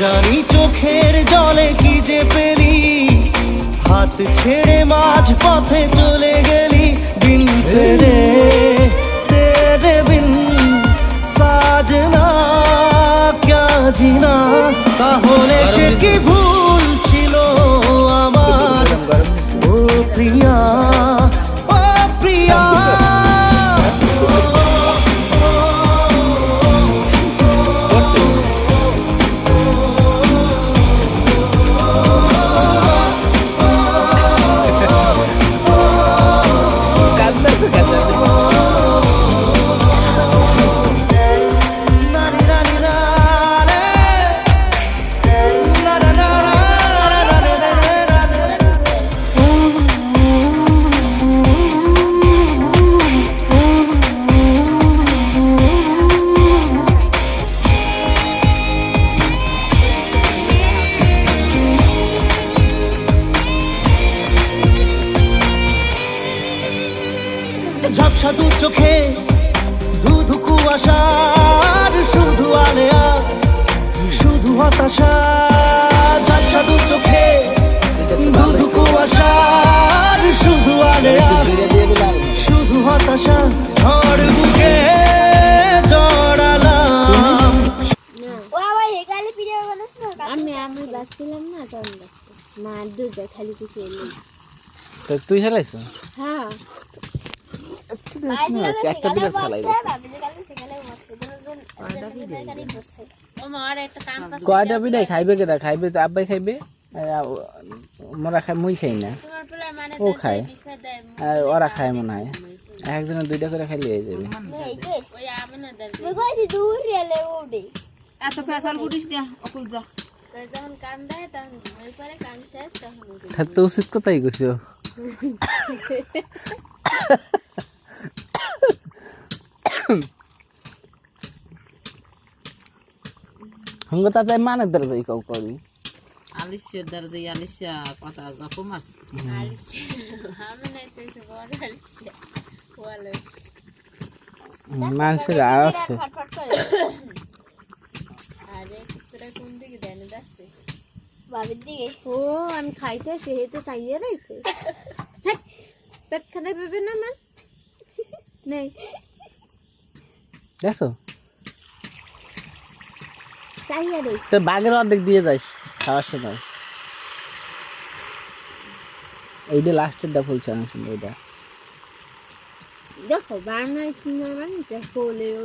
জানি চোখের জলে কি যে পেলি, হাত ছেড়ে মাঝ পথে চলে গেলি। বিন তেরে তেরে বিন সাজনা ক্যা জিনা। তাহলে সে কি ভুল ছিল আমার, ও প্রিয়া ও প্রিয়া। ঝাপসা দু চোখে ধুধু কুয়াশার শুধু আলেয়া, শুধু হতাশা। ঝাপসা দু চোখে ধুধু কুয়াশার শুধু আলেয়া, শুধু হতাশা। ঝড় বুকে জড়ালাম। আমি বাঁচছিলাম না, তখন মা দুধ খালি কিছু এলি। তুই খেলাইছ? হ্যাঁ একটা বিরাট খেলাই কয়টা বিদায় খাইবে কেটা? খাইবে তো আব্বাই খাইবে, মোরা খাই, মুই খাই না, ও খায় আর ওরা খায় মনে হয়। একজনের দুইটা করে খাইলে হয়ে যাবে। এত পেশাল গুটিস দিয়া অকুল যা। তো উচিত কথাই কইছো। हमको तो आता माने दर्द ही कौ करी আলিশা দরজে আলিশা কথা গপ মারছ। আলিশা আমি নাই তো বড় আলিশা ওয়ালে মানুষের আছে। ফটফট করে আরে তোরা কোন দিকে দেন যাচ্ছে? বাবির দিকে। ও আমি খাইতে সে তো চাইয়ে রইছে। পেট খানে পাবে না মান নেই দেখো চাইয়ে রইছে। তো বাগের অর্ধেক দিয়ে যাইস খাওয়ার সময়। এইটা লাস্টেরটা ফুলছে আমি শুনবো। এটা দেখো বানাই কিনা বানাইতে হলেও